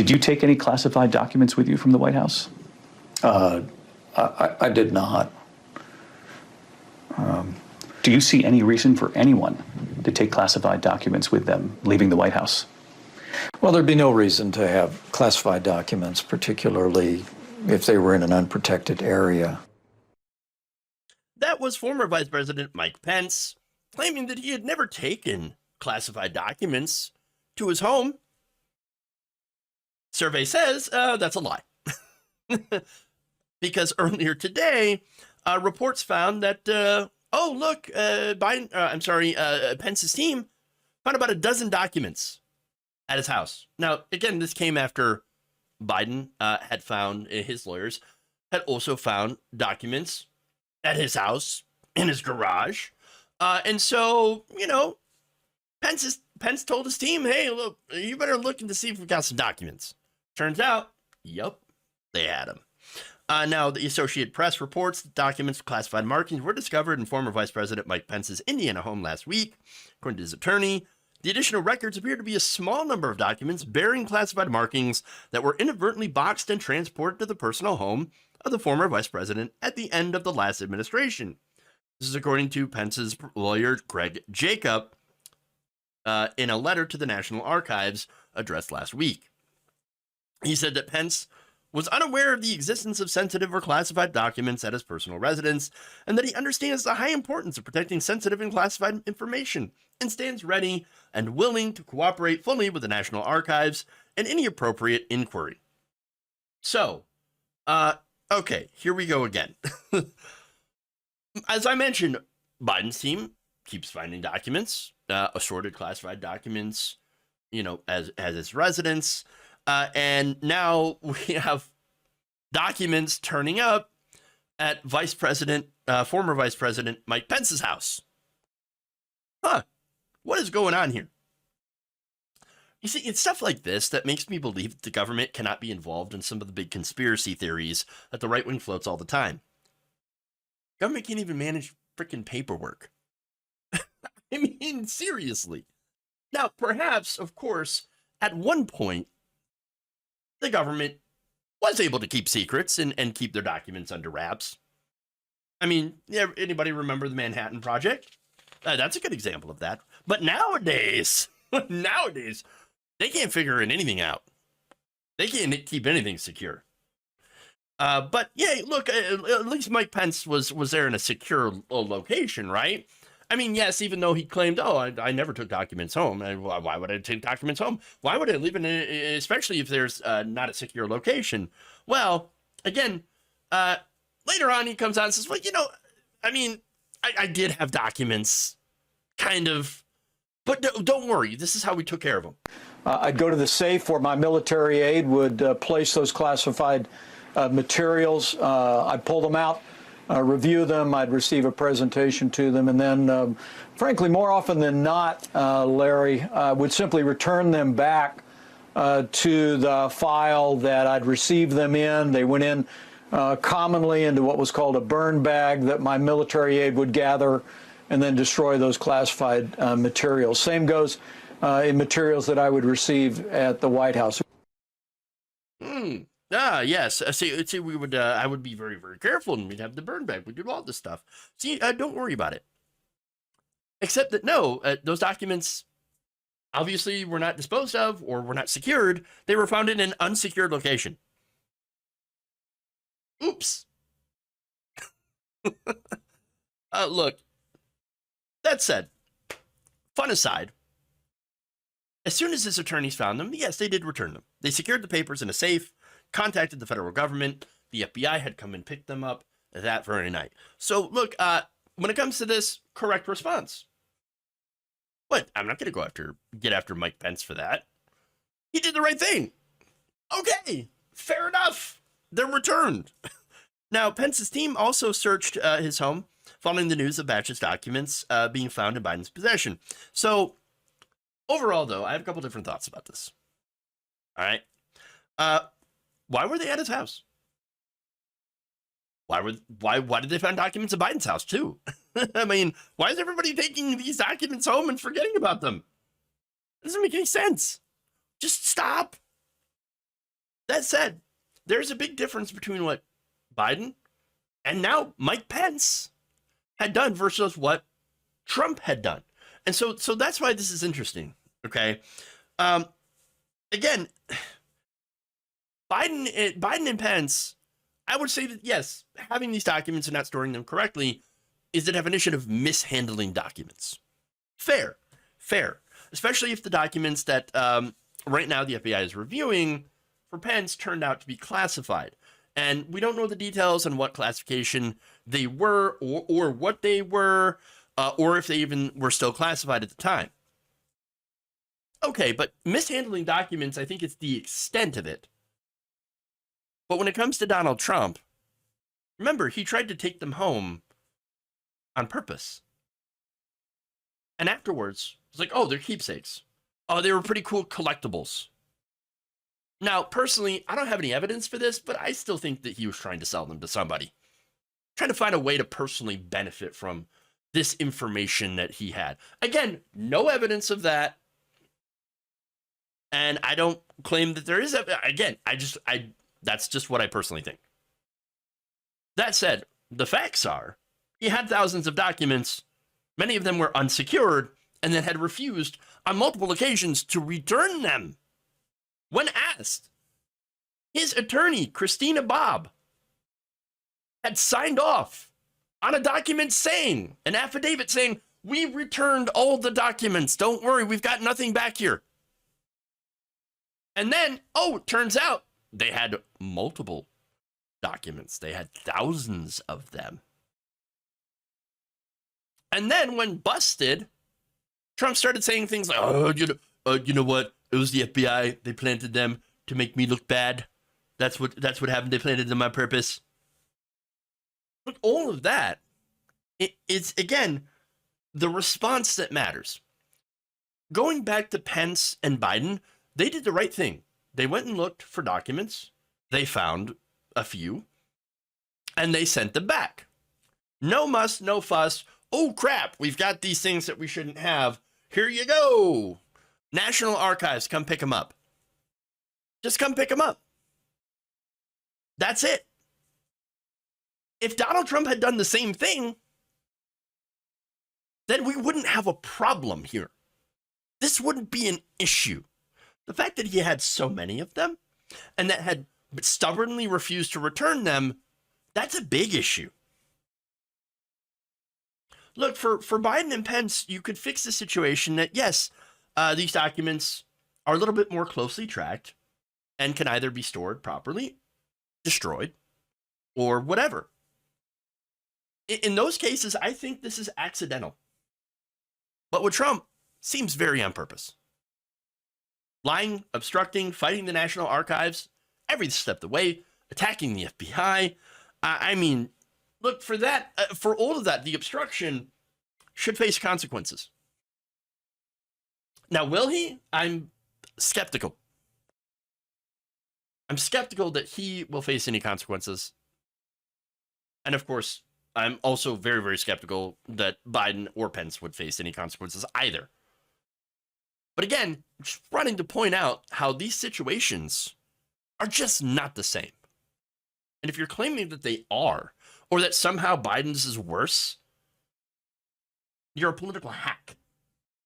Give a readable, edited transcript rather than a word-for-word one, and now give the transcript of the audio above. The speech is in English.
Did you take any classified documents with you from the White House? I did not. Do you see any reason for anyone to take classified documents with them leaving the White House? Well, there'd be no reason to have classified documents, particularly if they were in an unprotected area. That was former Vice President Mike Pence, claiming that he had never taken classified documents to his home. Survey says that's a lie. Because earlier today, reports found that, Pence's team found about a dozen documents at his house. Now, again, this came after Biden had found, his lawyers had also found documents at his house, in his garage. And so, Pence told his team, hey, look, you better look to see if we've got some documents. Turns out, yep, they had them. Now, the Associated Press reports that documents with classified markings were discovered in former Vice President Mike Pence's Indiana home last week. According to his attorney, the additional records appear to be a small number of documents bearing classified markings that were inadvertently boxed and transported to the personal home of the former vice president at the end of the last administration. This is according to Pence's lawyer, Greg Jacob, in a letter to the National Archives addressed last week. He said that Pence was unaware of the existence of sensitive or classified documents at his personal residence, and that he understands the high importance of protecting sensitive and classified information, and stands ready and willing to cooperate fully with the National Archives in any appropriate inquiry. So, okay, here we go again. As I mentioned, Biden's team keeps finding documents, assorted classified documents, as his residence. And now we have documents turning up at former Vice President Mike Pence's house. What is going on here? You see, it's stuff like this that makes me believe that the government cannot be involved in some of the big conspiracy theories that the right wing floats all the time. Government can't even manage freaking paperwork. I mean, seriously. Now, perhaps, of course, at one point, the government was able to keep secrets and keep their documents under wraps. I mean, anybody remember the Manhattan Project? That's a good example of that. But nowadays, they can't figure anything out. They can't keep anything secure. But yeah, look, at least Mike Pence was there in a secure location, right? I mean, yes, even though he claimed, I never took documents home. Why would I take documents home? Why would I leave it, especially if there's not a secure location? Well, again, later on, he comes out and says, well, I did have documents, kind of, but don't worry. This is how we took care of them. I'd go to the safe where my military aide would place those classified materials. I'd pull them out, review them. I'd receive a presentation to them. And then, frankly, more often than not, Larry, would simply return them back to the file that I'd received them in. They went in commonly into what was called a burn bag that my military aide would gather and then destroy those classified materials. Same goes in materials that I would receive at the White House. Yes. See, we would. I would be very, very careful, and we'd have the burn bag. We'd do all this stuff. See, don't worry about it. Except that no, those documents obviously were not disposed of or were not secured. They were found in an unsecured location. Oops. Look. That said, fun aside. As soon as his attorneys found them, yes, they did return them. They secured the papers in a safe, contacted the federal government. The FBI had come and picked them up that very night. So, look, when it comes to this, correct response. What? I'm not going to get after Mike Pence for that. He did the right thing. Okay, fair enough. They're returned. Now, Pence's team also searched his home following the news of Batch's documents being found in Biden's possession. So, overall, though, I have a couple different thoughts about this. All right. Why were they at his house? Why did they find documents at Biden's house too? I mean, why is everybody taking these documents home and forgetting about them? It doesn't make any sense. Just stop. That said, there's a big difference between what Biden and now Mike Pence had done versus what Trump had done. And so that's why this is interesting. Okay. Again, Biden and Pence, I would say that yes, having these documents and not storing them correctly is the definition of mishandling documents. Fair, especially if the documents that right now the FBI is reviewing for Pence turned out to be classified. And we don't know the details on what classification they were or what they were, or if they even were still classified at the time. Okay, but mishandling documents, I think it's the extent of it. But when it comes to Donald Trump, remember, he tried to take them home on purpose. And afterwards, it's like, oh, they're keepsakes. Oh, they were pretty cool collectibles. Now, personally, I don't have any evidence for this, but I still think that he was trying to sell them to somebody. Trying to find a way to personally benefit from this information that he had. Again, no evidence of that. And I don't claim that there is. Again, that's just what I personally think. That said, the facts are he had thousands of documents. Many of them were unsecured and then had refused on multiple occasions to return them. When asked, his attorney, Christina Bobb, had signed off on a document saying, an affidavit saying, we returned all the documents. Don't worry, we've got nothing back here. And then, it turns out they had multiple documents. They had thousands of them. And then when busted, Trump started saying things like, you know what? It was the FBI. They planted them to make me look bad. That's what happened. They planted them on purpose. But all of that, it's, again, the response that matters. Going back to Pence and Biden, they did the right thing. They went and looked for documents. They found a few. And they sent them back. No muss, no fuss. Oh, crap, we've got these things that we shouldn't have. Here you go. National Archives, come pick them up. Just come pick them up. That's it. If Donald Trump had done the same thing, then we wouldn't have a problem here. This wouldn't be an issue. The fact that he had so many of them and that had stubbornly refused to return them, that's a big issue. Look, for Biden and Pence, you could fix the situation that, yes, these documents are a little bit more closely tracked and can either be stored properly, destroyed, or whatever. In those cases, I think this is accidental. But with Trump, seems very on purpose. Lying, obstructing, fighting the National Archives, every step of the way, attacking the FBI. I mean, look, for that, for all of that, the obstruction should face consequences. Now, will he? I'm skeptical. I'm skeptical that he will face any consequences. And of course, I'm also very, very skeptical that Biden or Pence would face any consequences either. But again, just wanting to point out how these situations are just not the same. And if you're claiming that they are, or that somehow Biden's is worse, you're a political hack.